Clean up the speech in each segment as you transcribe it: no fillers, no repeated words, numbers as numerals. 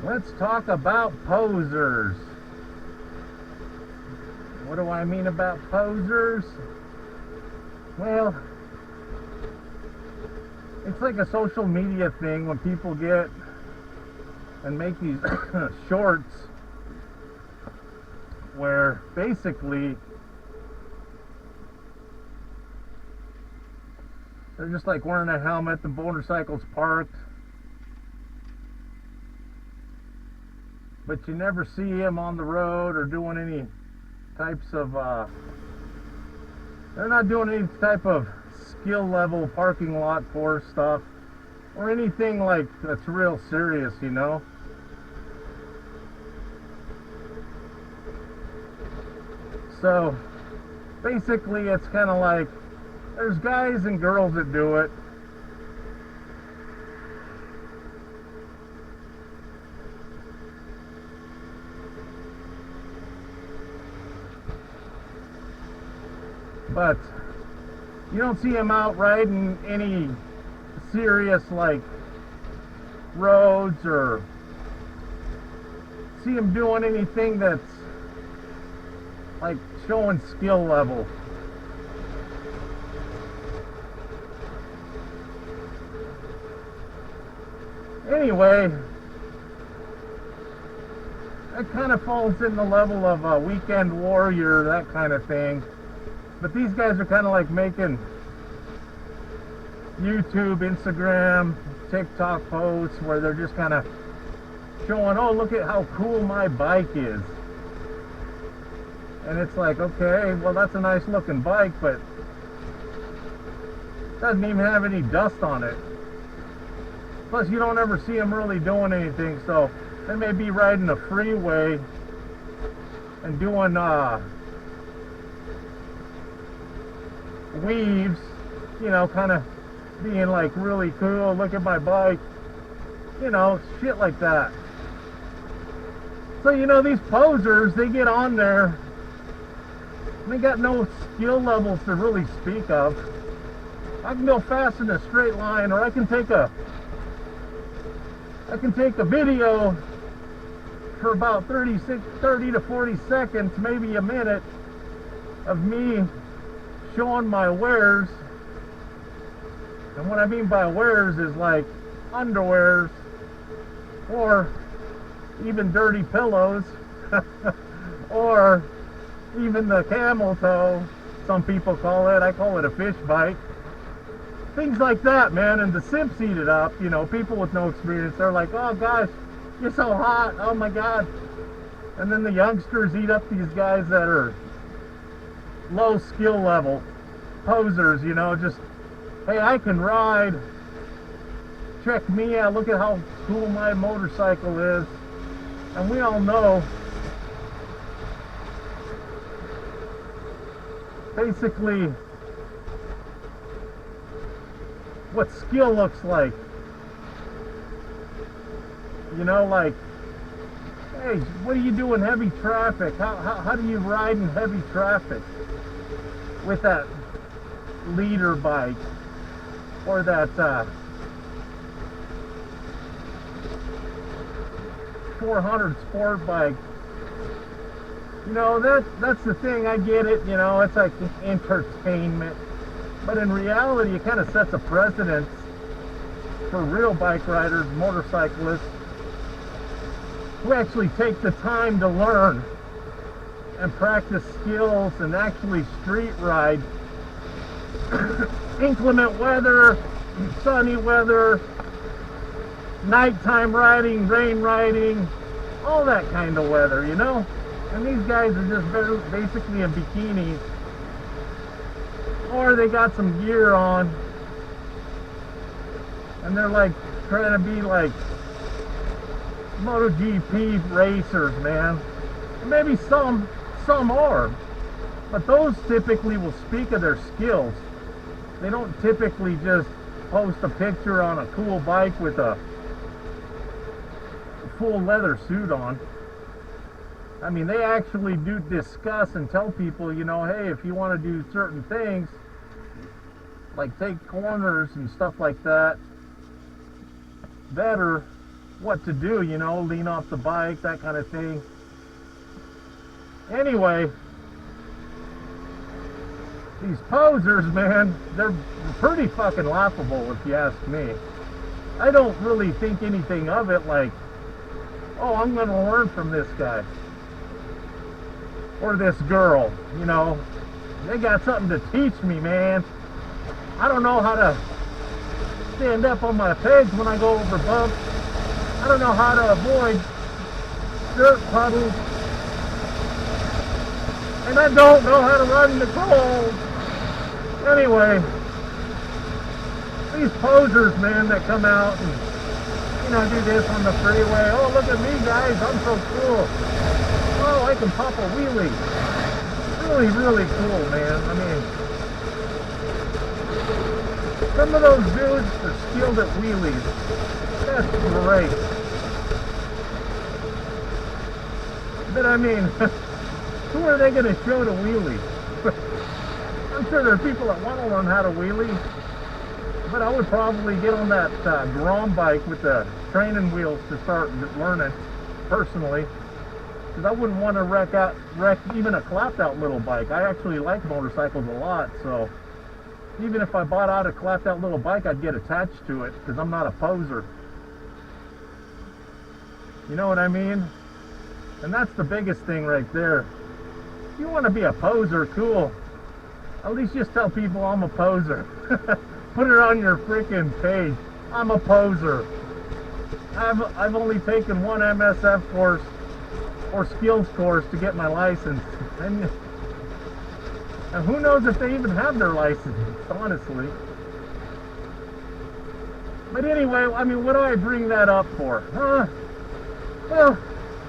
Let's talk about posers. What do I mean about posers? Well, it's like a social media thing when people get and make these shorts where basically they're just like wearing a helmet, the motorcycle's parked, but you never see him on the road or doing any types of they're not doing any type of skill level parking lot force stuff or anything like that's real serious, you know. So basically it's kind of like there's guys and girls that do it. But you don't see them out riding any serious like roads or see them doing anything that's like showing skill level. Anyway, that kind of falls in the level of a weekend warrior, that kind of thing. But these guys are kind of like making YouTube, Instagram, TikTok posts where they're just kind of showing, oh, look at how cool my bike is. And it's like, okay, well, that's a nice looking bike, but doesn't even have any dust on it. Plus, you don't ever see them really doing anything, so they may be riding a freeway and doing weaves, you know, kind of being like really cool, look at my bike, you know, shit like that. So, you know, these posers, they get on there, they got no skill levels to really speak of. I can go fast in a straight line, or I can take a video for about 30 to 40 seconds, maybe a minute, of me showing my wares. And what I mean by wares is like underwears or even dirty pillows or even the camel toe, some people call it. I call it a fish bite. Things like that, man. And the simps eat it up. You know, people with no experience, they're like, oh gosh, you're so hot, oh my god. And then the youngsters eat up these guys that are low skill level posers, you know, just, hey, I can ride, check me out, look at how cool my motorcycle is. And we all know basically what skill looks like. You know, like, hey, what do you do in heavy traffic? How do you ride in heavy traffic with that leader bike or that 400 sport bike? You know, that's the thing. I get it, you know, it's like entertainment, but in reality it kind of sets a precedent for real bike riders, motorcyclists, who actually take the time to learn and practice skills and actually street ride. Inclement weather, sunny weather, nighttime riding, rain riding, all that kind of weather, you know. And these guys are just basically in bikinis, or they got some gear on, and they're like trying to be like MotoGP racers, man. Maybe some are, but those typically will speak of their skills. They don't typically just post a picture on a cool bike with a full leather suit on. I mean, they actually do discuss and tell people, you know, hey, if you want to do certain things, like take corners and stuff like that, better, what to do, you know, lean off the bike, that kind of thing. Anyway, these posers, man, they're pretty fucking laughable if you ask me. I don't really think anything of it like, oh, I'm going to learn from this guy or this girl, you know. They got something to teach me, man. I don't know how to stand up on my pegs when I go over bumps. I don't know how to avoid dirt puddles. And I don't know how to run in the cold. Anyway, these posers, man, that come out and, you know, do this on the freeway. Oh, look at me, guys. I'm so cool. Oh, I can pop a wheelie. Really, really cool, man. I mean, some of those dudes are skilled at wheelies. That's great. But I mean, who are they going to show to wheelie? I'm sure there are people that want to learn how to wheelie, but I would probably get on that Grom bike with the training wheels to start learning, personally, because I wouldn't want to wreck even a clapped out little bike. I actually like motorcycles a lot, so even if I bought out a clapped out little bike, I'd get attached to it, because I'm not a poser. You know what I mean? And that's the biggest thing right there. If you want to be a poser, cool. At least just tell people I'm a poser. Put it on your freaking page. I'm a poser. I've only taken one MSF course or skills course to get my license. And who knows if they even have their license, honestly. But anyway, I mean, what do I bring that up for? Well,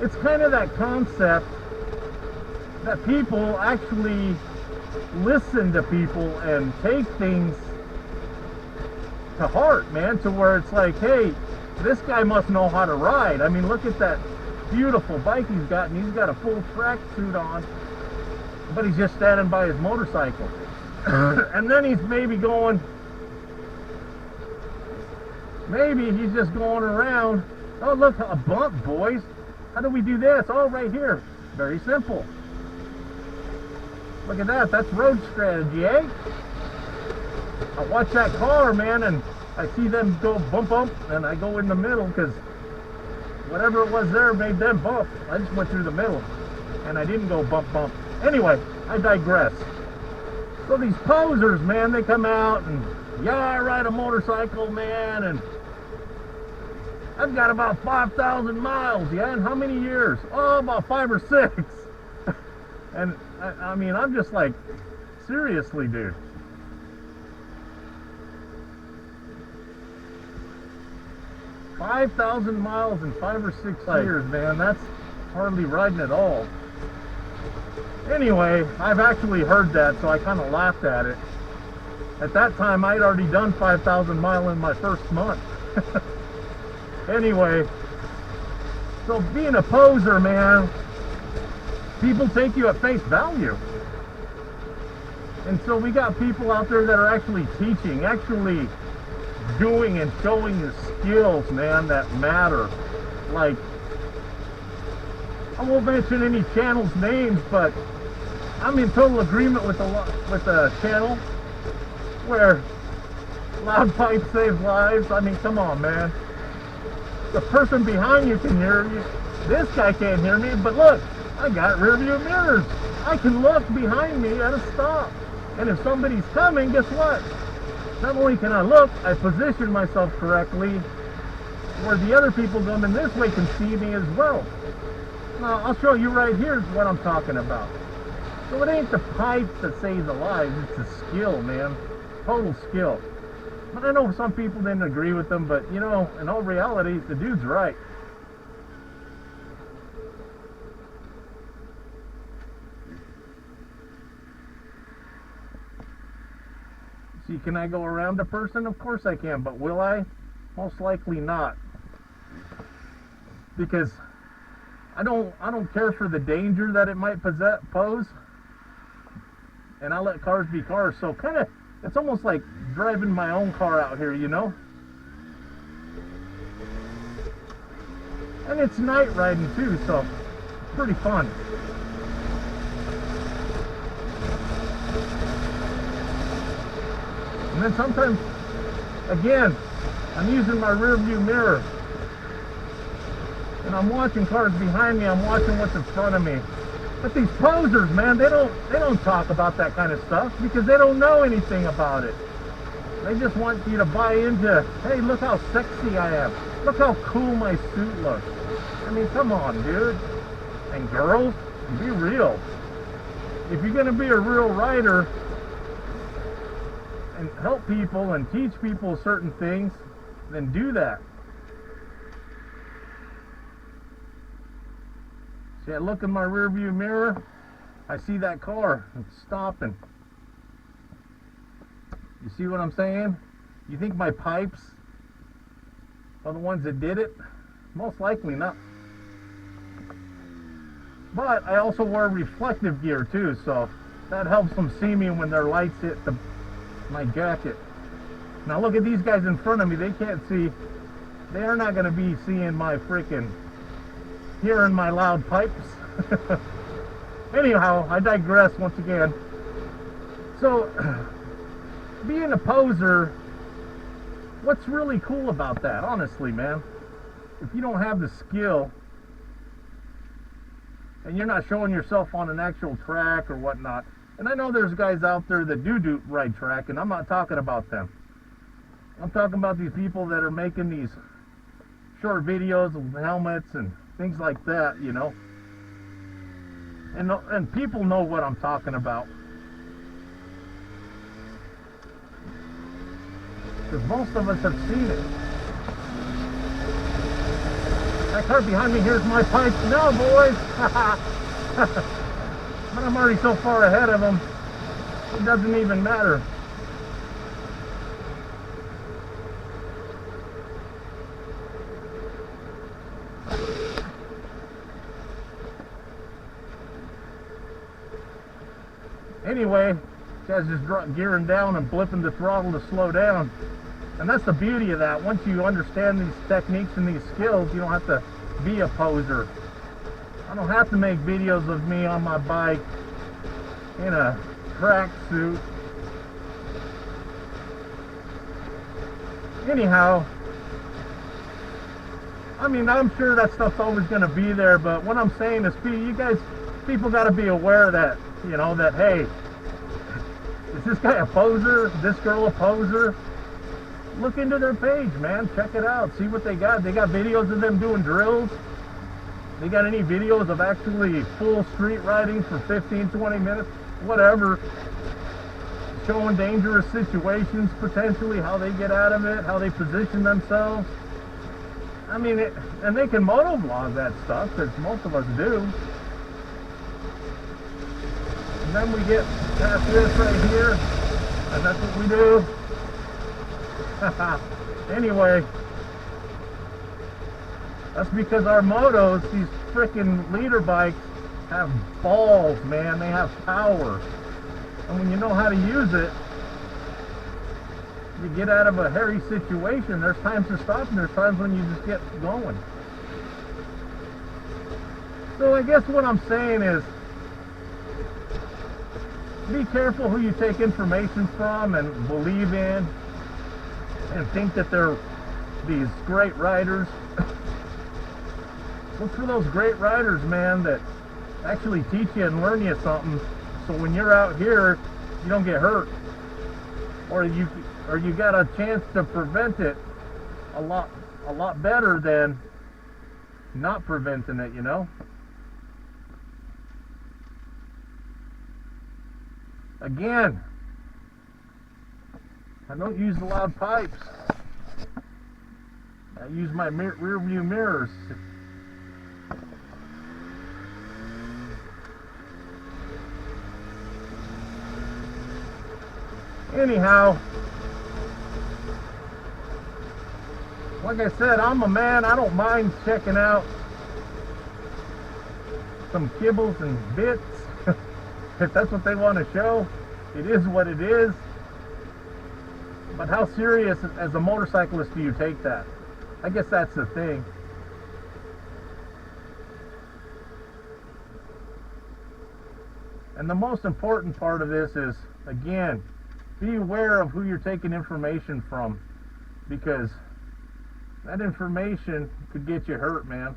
it's kind of that concept that people actually listen to people and take things to heart, man, to where it's like, hey, this guy must know how to ride. I mean, look at that beautiful bike he's got, and he's got a full track suit on, but he's just standing by his motorcycle. And then he's maybe he's just going around. Oh, look, a bump, boys. How do we do this? Oh, right here. Very simple. Look at that. That's road strategy, eh? I watch that car, man, and I see them go bump, and I go in the middle because whatever it was there made them bump. I just went through the middle, and I didn't go bump. Anyway, I digress. So these posers, man, they come out and, yeah, I ride a motorcycle, man, and I've got about 5,000 miles, yeah, in how many years? Oh, about 5 or 6. And, I mean, I'm just like, seriously, dude. $5,000 miles in 5 or 6 years, man, that's hardly riding at all. Anyway, I've actually heard that, so I kind of laughed at it. At that time, I'd already done 5,000 miles in my first month. Anyway, so being a poser, man, people take you at face value. And so we got people out there that are actually teaching, actually doing and showing the skills, man, that matter. Like, I won't mention any channels' names, but I'm in total agreement with the channel where loud pipes save lives. I mean, come on, man. The person behind you can hear you. This guy can't hear me, but look, I got rear view mirrors. I can look behind me at a stop. And if somebody's coming, guess what? Not only can I look, I position myself correctly where the other people coming this way can see me as well. Now, I'll show you right here what I'm talking about. So it ain't the pipe that saves the lives, it's the skill, man. Total skill. But I know some people didn't agree with them, but you know, in all reality, the dude's right. See, can I go around a person? Of course I can, but will I? Most likely not. Because I don't care for the danger that it might pose. And I let cars be cars, so kind of, it's almost like driving my own car out here, you know? And it's night riding too, so pretty fun. And then sometimes, again, I'm using my rear view mirror. And I'm watching cars behind me, I'm watching what's in front of me. But these posers, man, they don't talk about that kind of stuff because they don't know anything about it. They just want you to buy into, hey, look how sexy I am. Look how cool my suit looks. I mean, come on, dude. And girls, be real. If you're going to be a real rider and help people and teach people certain things, then do that. See, I look in my rear view mirror, I see that car, it's stopping. You see what I'm saying? You think my pipes are the ones that did it? Most likely not. But I also wear reflective gear too, so that helps them see me when their lights hit my jacket. Now look at these guys in front of me, they can't see. They are not going to be seeing my freaking, hearing my loud pipes. Anyhow, I digress once again. So, being a poser, what's really cool about that, honestly, man? If you don't have the skill, and you're not showing yourself on an actual track or whatnot, and I know there's guys out there that do ride track, and I'm not talking about them. I'm talking about these people that are making these short videos with helmets and things like that, you know. And people know what I'm talking about. Because most of us have seen it. That car behind me here's my pipes. No, boys! But I'm already so far ahead of them, it doesn't even matter. Anyway, guys just gearing down and blipping the throttle to slow down. And that's the beauty of that. Once you understand these techniques and these skills, you don't have to be a poser. I don't have to make videos of me on my bike in a track suit. Anyhow, I mean, I'm sure that stuff's always going to be there, but what I'm saying is, people got to be aware that, you know, that, hey, is this guy a poser? This girl a poser? Look into their page, man. Check it out. See what they got. They got videos of them doing drills. They got any videos of actually full street riding for 15, 20 minutes, whatever, showing dangerous situations potentially, how they get out of it, how they position themselves. I mean, and they can motovlog that stuff, because most of us do. And then we get past this right here, and that's what we do. Anyway, that's because our motos, these freaking leader bikes, have balls, man. They have power. And when you know how to use it, you get out of a hairy situation. There's times to stop, and there's times when you just get going. So I guess what I'm saying is, be careful who you take information from and believe in and think that they're these great riders. Look for those great riders, man, that actually teach you and learn you something, so when you're out here, you don't get hurt, or you got a chance to prevent it a lot better than not preventing it, you know. Again, I don't use the loud pipes. I use my rear view mirrors. Anyhow, like I said, I'm a man. I don't mind checking out some kibbles and bits. If that's what they want to show, it is what it is. But how serious as a motorcyclist do you take that? I guess that's the thing. And the most important part of this is, again, be aware of who you're taking information from, because that information could get you hurt, man.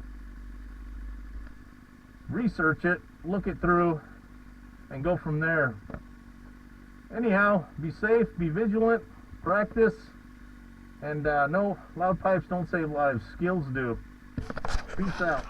Research it, look it through, and go from there. Anyhow, be safe, be vigilant, practice, and no, loud pipes don't save lives, skills do. Peace out.